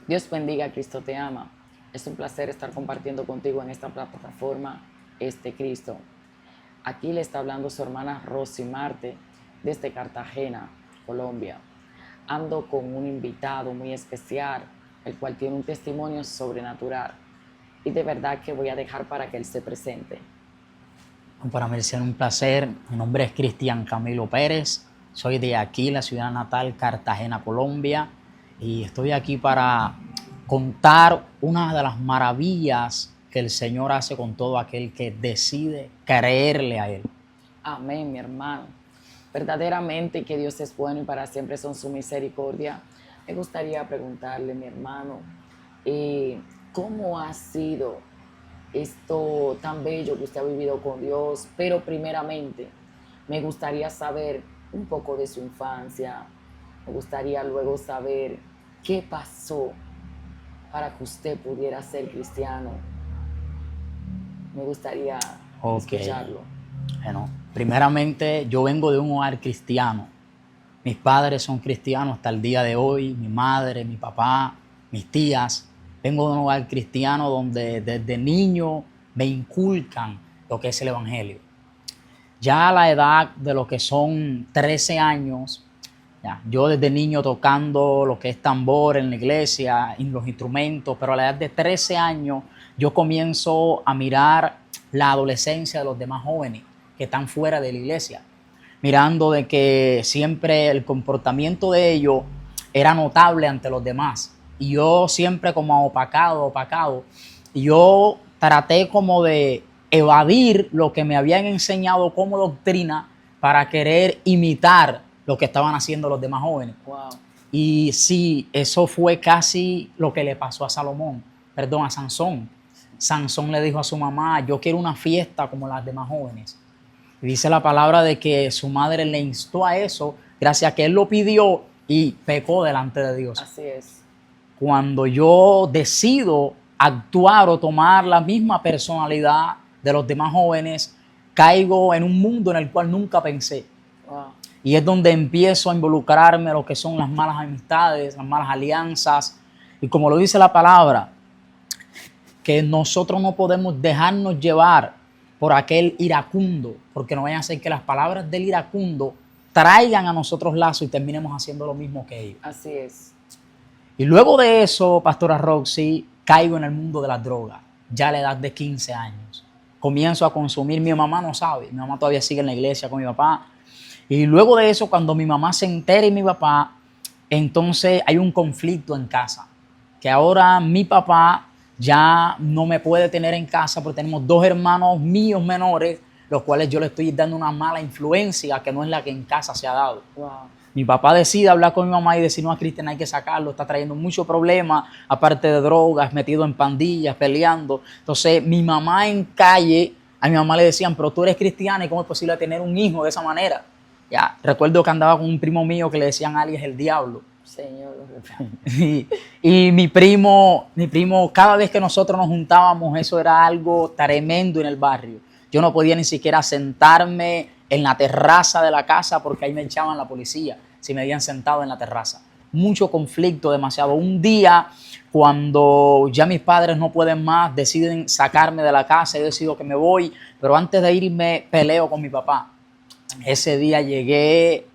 Dios bendiga, Cristo te ama. Es un placer estar compartiendo contigo en esta plataforma, Cristo. Aquí le está hablando su hermana Rosy Marte desde Cartagena, Colombia. Ando con un invitado muy especial, el cual tiene un testimonio sobrenatural. Y de verdad que voy a dejar para que él se presente. Para mí es un placer. Mi nombre es Cristian Camilo Pérez. Soy de aquí, la ciudad natal, Cartagena, Colombia. Y estoy aquí para contar una de las maravillas que el Señor hace con todo aquel que decide creerle a Él. Amén, mi hermano. Verdaderamente que Dios es bueno y para siempre son su misericordia. Me gustaría preguntarle, mi hermano, ¿cómo ha sido esto tan bello que usted ha vivido con Dios? Pero primeramente, me gustaría saber un poco de su infancia. Me gustaría luego saber qué pasó para que usted pudiera ser cristiano. Me gustaría escucharlo. Bueno, primeramente yo vengo de un hogar cristiano. Mis padres son cristianos hasta el día de hoy, mi madre, mi papá, mis tías. Vengo de un hogar cristiano donde desde niño me inculcan lo que es el evangelio. Ya a la edad de lo que son 13 años, yo desde niño tocando lo que es tambor en la iglesia, en los instrumentos, pero a la edad de 13 años yo comienzo a mirar la adolescencia de los demás jóvenes que están fuera de la iglesia, mirando de que siempre el comportamiento de ellos era notable ante los demás. Y yo siempre como opacado, y yo traté como de evadir lo que me habían enseñado como doctrina para querer imitar lo que estaban haciendo los demás jóvenes. Wow. Y sí, eso fue casi lo que le pasó a Sansón. Sansón le dijo a su mamá, yo quiero una fiesta como las demás jóvenes. Y dice la palabra de que su madre le instó a eso, gracias a que él lo pidió y pecó delante de Dios. Así es. Cuando yo decido actuar o tomar la misma personalidad de los demás jóvenes, caigo en un mundo en el cual nunca pensé. Wow. Y es donde empiezo a involucrarme en lo que son las malas amistades, las malas alianzas. Y como lo dice la palabra, que nosotros no podemos dejarnos llevar por aquel iracundo, porque no vayan a ser que las palabras del iracundo traigan a nosotros lazo y terminemos haciendo lo mismo que ellos. Así es. Y luego de eso, Pastora Roxy, caigo en el mundo de las drogas, ya a la edad de 15 años. Comienzo a consumir, mi mamá no sabe, mi mamá todavía sigue en la iglesia con mi papá. Y luego de eso, cuando mi mamá se entera y mi papá, entonces hay un conflicto en casa. Que ahora mi papá ya no me puede tener en casa porque tenemos dos hermanos míos menores, los cuales yo le estoy dando una mala influencia que no es la que en casa se ha dado. Wow. Mi papá decide hablar con mi mamá y decir, no, a Cristian hay que sacarlo, está trayendo muchos problemas, aparte de drogas, metido en pandillas, peleando. Entonces, mi mamá en calle, a mi mamá le decían, pero tú eres cristiana y ¿cómo es posible tener un hijo de esa manera? Ya, recuerdo que andaba con un primo mío que le decían a alguien el diablo. Señor. Y mi primo, cada vez que nosotros nos juntábamos, eso era algo tremendo en el barrio. Yo no podía ni siquiera sentarme en la terraza de la casa porque ahí me echaban la policía si me habían sentado en la terraza. Mucho conflicto, demasiado. Un día, cuando ya mis padres no pueden más, deciden sacarme de la casa, yo decido que me voy, pero antes de irme peleo con mi papá. Ese día llegué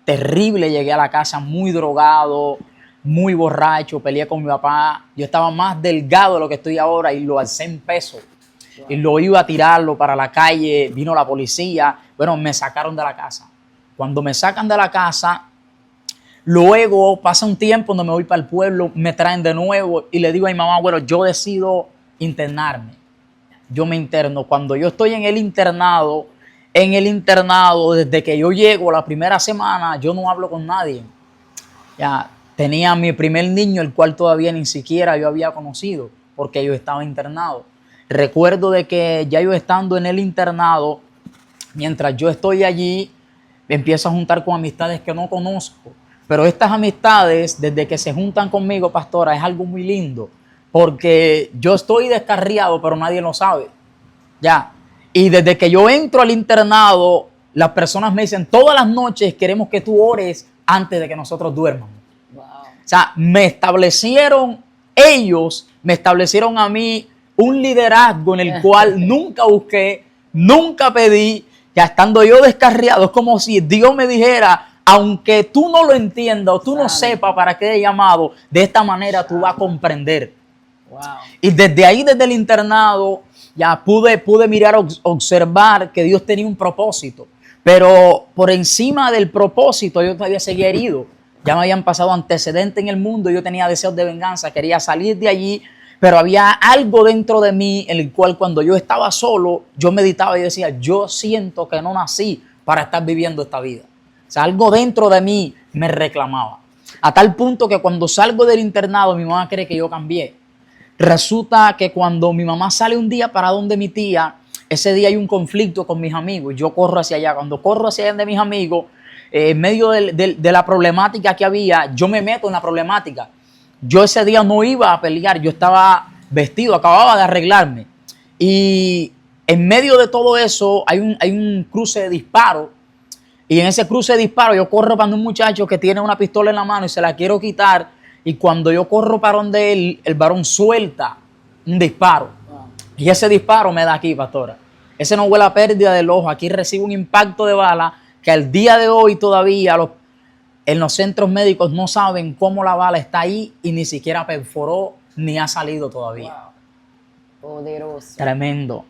terrible, llegué a la casa muy drogado, muy borracho, peleé con mi papá. Yo estaba más delgado de lo que estoy ahora y lo alcé en peso. Wow. Y lo iba a tirarlo para la calle, vino la policía, bueno, me sacaron de la casa. Cuando me sacan de la casa, luego pasa un tiempo donde me voy para el pueblo, me traen de nuevo y le digo a mi mamá, bueno, yo decido internarme. Yo me interno. Cuando yo estoy en el internado, desde que yo llego la primera semana, yo no hablo con nadie. Ya tenía mi primer niño, el cual todavía ni siquiera yo había conocido, porque yo estaba internado. Recuerdo de que ya yo estando en el internado, mientras yo estoy allí, me empiezo a juntar con amistades que no conozco. Pero estas amistades, desde que se juntan conmigo, pastora, es algo muy lindo, porque yo estoy descarriado, pero nadie lo sabe. Ya. Y desde que yo entro al internado, las personas me dicen, todas las noches queremos que tú ores antes de que nosotros duermamos. Wow. O sea, me establecieron ellos me establecieron a mí un liderazgo en el cual nunca busqué, nunca pedí, ya estando yo descarriado. Es como si Dios me dijera, aunque tú no lo entiendas o tú no sepas para qué he llamado, de esta manera tú vas a comprender. Wow. Y desde ahí, desde el internado, ya pude mirar, observar que Dios tenía un propósito. Pero por encima del propósito yo todavía seguía herido. Ya me habían pasado antecedentes en el mundo, yo tenía deseos de venganza, quería salir de allí, pero había algo dentro de mí en el cual cuando yo estaba solo, yo meditaba y decía, yo siento que no nací para estar viviendo esta vida. O sea, algo dentro de mí me reclamaba. A tal punto que cuando salgo del internado, mi mamá cree que yo cambié. Resulta que cuando mi mamá sale un día para donde mi tía, ese día hay un conflicto con mis amigos y yo corro hacia allá. Cuando corro hacia allá de mis amigos, en medio de la problemática que había, yo me meto en la problemática. Yo ese día no iba a pelear, yo estaba vestido, acababa de arreglarme. Y en medio de todo eso hay un cruce de disparos. Y en ese cruce de disparos yo corro para un muchacho que tiene una pistola en la mano y se la quiero quitar. Y cuando yo corro para donde él, el varón suelta un disparo. Y ese disparo me da aquí, pastora. Ese no huele a pérdida del ojo. Aquí recibo un impacto de bala que al día de hoy todavía en los centros médicos no saben cómo la bala está ahí y ni siquiera perforó ni ha salido todavía. Wow. Poderoso. Tremendo.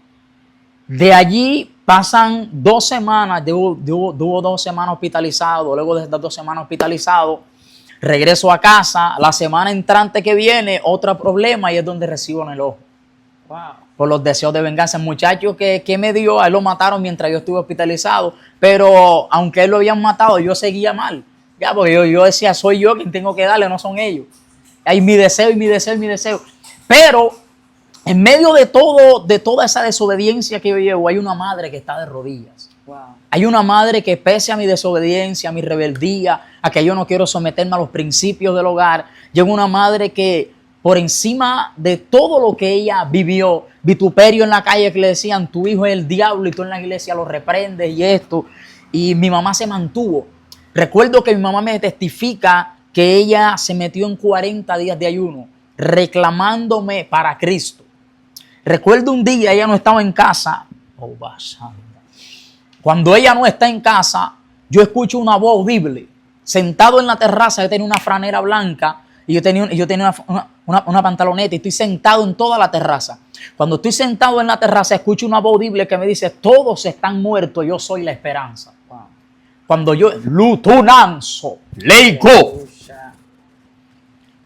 De allí pasan 2 semanas, tuvo 2 semanas hospitalizado. Luego de estas 2 semanas hospitalizado, regreso a casa. La semana entrante que viene, otro problema y es donde recibo en el ojo. Wow. Por los deseos de venganza. El muchacho que me dio, a él lo mataron mientras yo estuve hospitalizado. Pero aunque él lo habían matado, yo seguía mal. Ya, porque yo decía, soy yo quien tengo que darle, no son ellos. Hay mi deseo y mi deseo y mi deseo. Pero en medio de toda esa desobediencia que yo llevo, hay una madre que está de rodillas. Wow. Hay una madre que pese a mi desobediencia, a mi rebeldía, a que yo no quiero someterme a los principios del hogar, llega una madre que por encima de todo lo que ella vivió, vituperio en la calle que le decían, tu hijo es el diablo y tú en la iglesia lo reprendes y esto, y mi mamá se mantuvo. Recuerdo que mi mamá me testifica que ella se metió en 40 días de ayuno, reclamándome para Cristo. Recuerdo un día, ella no estaba en casa. Cuando ella no está en casa, yo escucho una voz audible. Sentado en la terraza, yo tenía una franela blanca y yo tenía una pantaloneta y estoy sentado en toda la terraza. Cuando estoy sentado en la terraza, escucho una voz audible que me dice, todos están muertos, yo soy la esperanza. Wow. Cuando yo, Lutunanzo, Leico.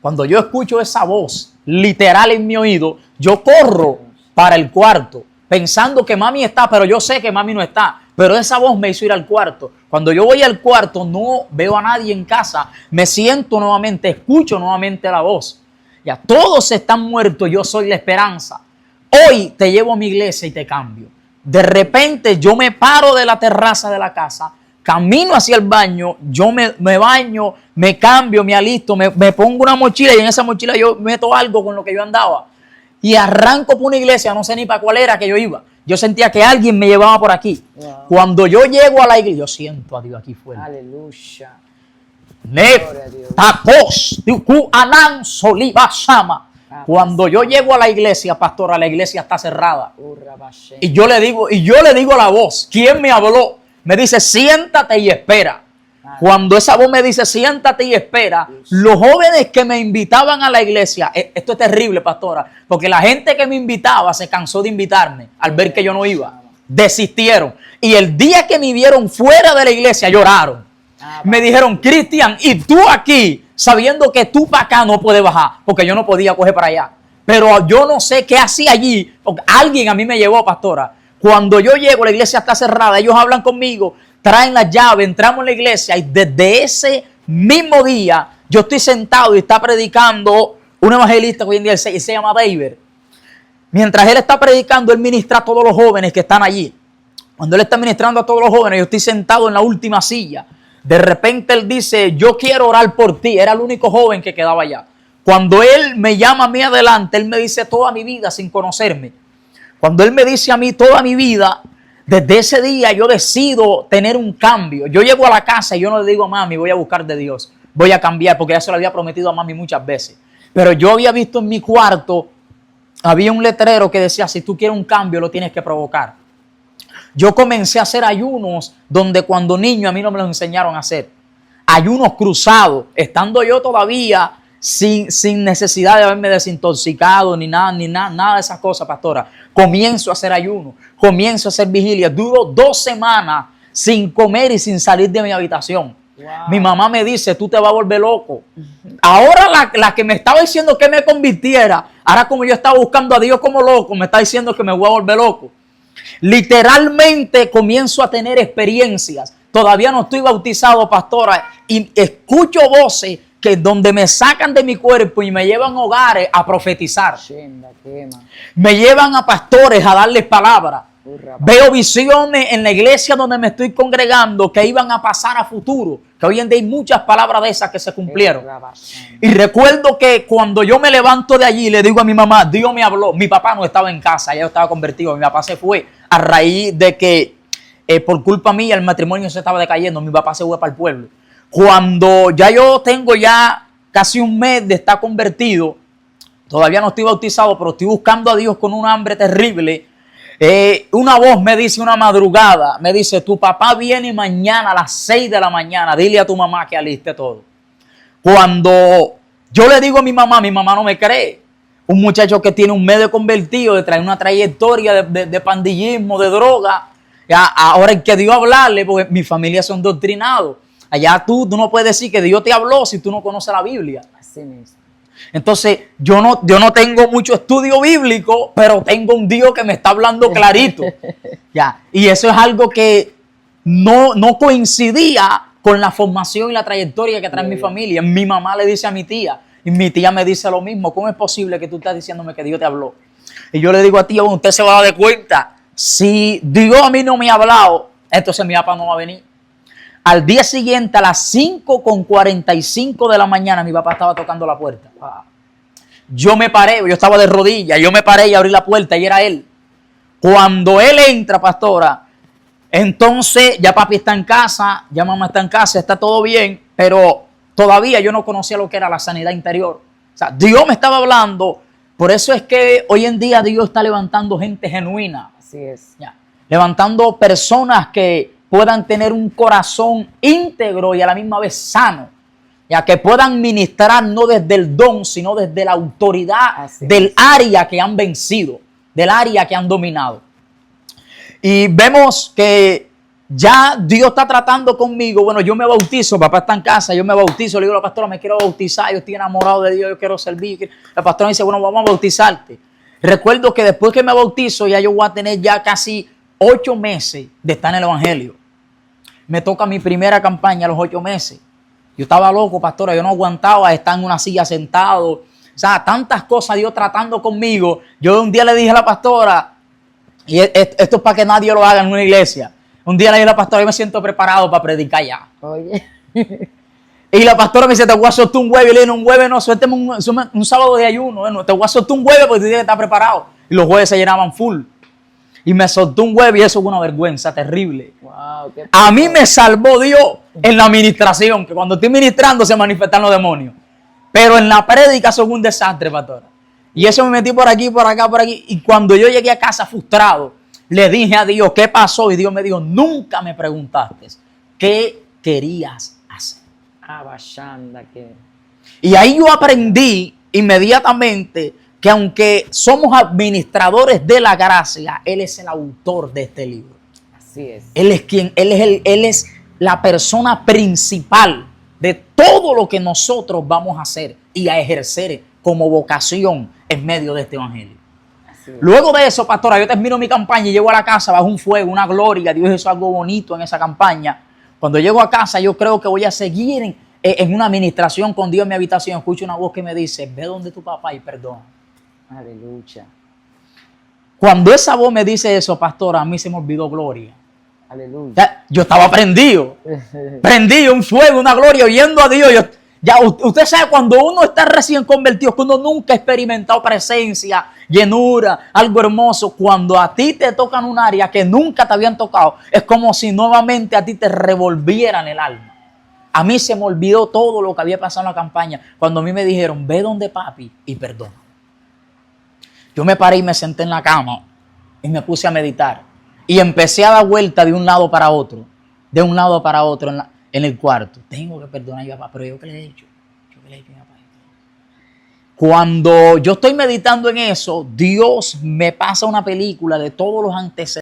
Cuando yo escucho esa voz literal en mi oído, yo corro para el cuarto, pensando que mami está, pero yo sé que mami no está. Pero esa voz me hizo ir al cuarto. Cuando yo voy al cuarto, no veo a nadie en casa. Me siento nuevamente, escucho nuevamente la voz. Ya todos están muertos, yo soy la esperanza. Hoy te llevo a mi iglesia y te cambio. De repente yo me paro de la terraza de la casa, camino hacia el baño, yo me baño, me cambio, me alisto, me pongo una mochila y en esa mochila yo meto algo con lo que yo andaba. Y arranco por una iglesia, no sé ni para cuál era que yo iba. Yo sentía que alguien me llevaba por aquí. Wow. Cuando yo llego a la iglesia, yo siento a Dios aquí fuera. Aleluya. Cuando yo llego a la iglesia, pastora, la iglesia está cerrada. Y yo le digo a la voz, ¿quién me habló? Me dice, siéntate y espera. Cuando esa voz me dice, siéntate y espera, los jóvenes que me invitaban a la iglesia, esto es terrible, pastora, porque la gente que me invitaba se cansó de invitarme al ver que yo no iba. Desistieron. Y el día que me vieron fuera de la iglesia, lloraron. Me dijeron, Cristian, y tú aquí, sabiendo que tú para acá no puedes bajar, porque yo no podía coger para allá. Pero yo no sé qué hacía allí, porque alguien a mí me llevó, pastora. Cuando yo llego, la iglesia está cerrada, ellos hablan conmigo, traen la llave, entramos en la iglesia y desde ese mismo día yo estoy sentado y está predicando un evangelista que hoy en día se llama David. Mientras él está predicando, él ministra a todos los jóvenes que están allí. Cuando él está ministrando a todos los jóvenes, yo estoy sentado en la última silla. De repente él dice, yo quiero orar por ti. Era el único joven que quedaba allá. Cuando él me llama a mí adelante, él me dice toda mi vida sin conocerme. Cuando él me dice a mí toda mi vida, desde ese día yo decido tener un cambio. Yo llego a la casa y yo no le digo a mami, voy a buscar de Dios, voy a cambiar, porque ya se lo había prometido a mami muchas veces. Pero yo había visto en mi cuarto, había un letrero que decía, si tú quieres un cambio, lo tienes que provocar. Yo comencé a hacer ayunos donde cuando niño a mí no me los enseñaron a hacer. Ayunos cruzados, estando yo todavía sin necesidad de haberme desintoxicado ni nada de esas cosas, pastora. Comienzo a hacer ayuno, comienzo a hacer vigilia. Duro 2 semanas sin comer y sin salir de mi habitación. Wow. Mi mamá me dice, tú te vas a volver loco. Ahora la que me estaba diciendo que me convirtiera, ahora como yo estaba buscando a Dios como loco, me está diciendo que me voy a volver loco. Literalmente comienzo a tener experiencias. Todavía no estoy bautizado, pastora, y escucho voces que donde me sacan de mi cuerpo y me llevan a hogares a profetizar. Me llevan a pastores a darles palabras. Veo visiones en la iglesia donde me estoy congregando que iban a pasar a futuro. Que hoy en día hay muchas palabras de esas que se cumplieron. Y recuerdo que cuando yo me levanto de allí le digo a mi mamá, Dios me habló. Mi papá no estaba en casa, ya yo estaba convertido. Mi papá se fue a raíz de que por culpa mía el matrimonio se estaba decayendo. Mi papá se fue para el pueblo. Cuando ya yo tengo ya casi un mes de estar convertido, todavía no estoy bautizado, pero estoy buscando a Dios con un hambre terrible. Una voz me dice una madrugada, me dice, tu papá viene mañana a las 6 de la mañana, dile a tu mamá que aliste todo. Cuando yo le digo a mi mamá no me cree. Un muchacho que tiene un medio convertido, de traer una trayectoria de pandillismo, de droga. Ya, ahora hay que Dios hablarle, porque mi familia son doctrinados. Allá tú no puedes decir que Dios te habló si tú no conoces la Biblia. Así mismo. Entonces, yo no tengo mucho estudio bíblico, pero tengo un Dios que me está hablando clarito. Ya. Y eso es algo que no coincidía con la formación y la trayectoria que trae mi familia. Mi mamá le dice a mi tía, y mi tía me dice lo mismo. ¿Cómo es posible que tú estás diciéndome que Dios te habló? Y yo le digo a tía, bueno, usted se va a dar cuenta. Si Dios a mí no me ha hablado, entonces mi papá no va a venir. Al día siguiente, a las 5:45 de la mañana, mi papá estaba tocando la puerta. Yo me paré, yo estaba de rodillas, yo me paré y abrí la puerta y era él. Cuando él entra, pastora, entonces ya papi está en casa, ya mamá está en casa, está todo bien, pero todavía yo no conocía lo que era la sanidad interior. O sea, Dios me estaba hablando, por eso es que hoy en día Dios está levantando gente genuina. Así es. Ya, levantando personas que puedan tener un corazón íntegro y a la misma vez sano, ya que puedan ministrar no desde el don, sino desde la autoridad del área que han vencido, del área que han dominado. Y vemos que ya Dios está tratando conmigo. Bueno, yo me bautizo, papá está en casa, yo me bautizo, le digo a la pastora, me quiero bautizar, yo estoy enamorado de Dios, yo quiero servir. La pastora me dice, bueno, vamos a bautizarte. Recuerdo que después que me bautizo, ya yo voy a tener ya casi 8 meses de estar en el evangelio. Me toca mi primera campaña a los 8 meses. Yo estaba loco, pastora, yo no aguantaba estar en una silla sentado. O sea, tantas cosas Dios tratando conmigo. Yo un día le dije a la pastora, y esto es para que nadie lo haga en una iglesia. Un día le dije a la pastora, yo me siento preparado para predicar ya. Oye. Y la pastora me dice, te voy a soltar un huevo. Y le dije, un huevo no, suélteme un sábado de ayuno. No, te voy a soltar un huevo porque tú tienes que estar preparado. Y los jueves se llenaban full. Y me soltó un huevo y eso fue una vergüenza terrible. Wow, a mí me salvó Dios en la administración, que cuando estoy ministrando se manifestan los demonios. Pero en la prédica son un desastre, pastora. Y eso me metí por aquí, por acá, por aquí. Y cuando yo llegué a casa frustrado, le dije a Dios, ¿qué pasó? Y Dios me dijo, nunca me preguntaste qué querías hacer. Y ahí yo aprendí inmediatamente que aunque somos administradores de la gracia, Él es el autor de este libro. Así es. Él es la persona principal de todo lo que nosotros vamos a hacer y a ejercer como vocación en medio de este evangelio. Luego de eso, pastora, yo termino mi campaña y llego a la casa bajo un fuego, una gloria. Dios hizo algo bonito en esa campaña. Cuando llego a casa, yo creo que voy a seguir en una administración con Dios en mi habitación. Escucho una voz que me dice, ve donde tu papá y perdona. Aleluya. Cuando esa voz me dice eso, pastora, a mí se me olvidó gloria. Aleluya. Yo estaba prendido, un fuego, una gloria, oyendo a Dios. Ya usted sabe, cuando uno está recién convertido, que uno nunca ha experimentado presencia, llenura, algo hermoso, cuando a ti te tocan un área que nunca te habían tocado, es como si nuevamente a ti te revolvieran el alma. A mí se me olvidó todo lo que había pasado en la campaña cuando a mí me dijeron, ve donde papi y perdona. Yo me paré y me senté en la cama y me puse a meditar. Y empecé a dar vuelta de un lado para otro, en el cuarto. Tengo que perdonar a mi papá, pero ¿yo qué le he hecho? ¿Yo qué le he hecho a mi papá? Cuando yo estoy meditando en eso, Dios me pasa una película de todos los antecedentes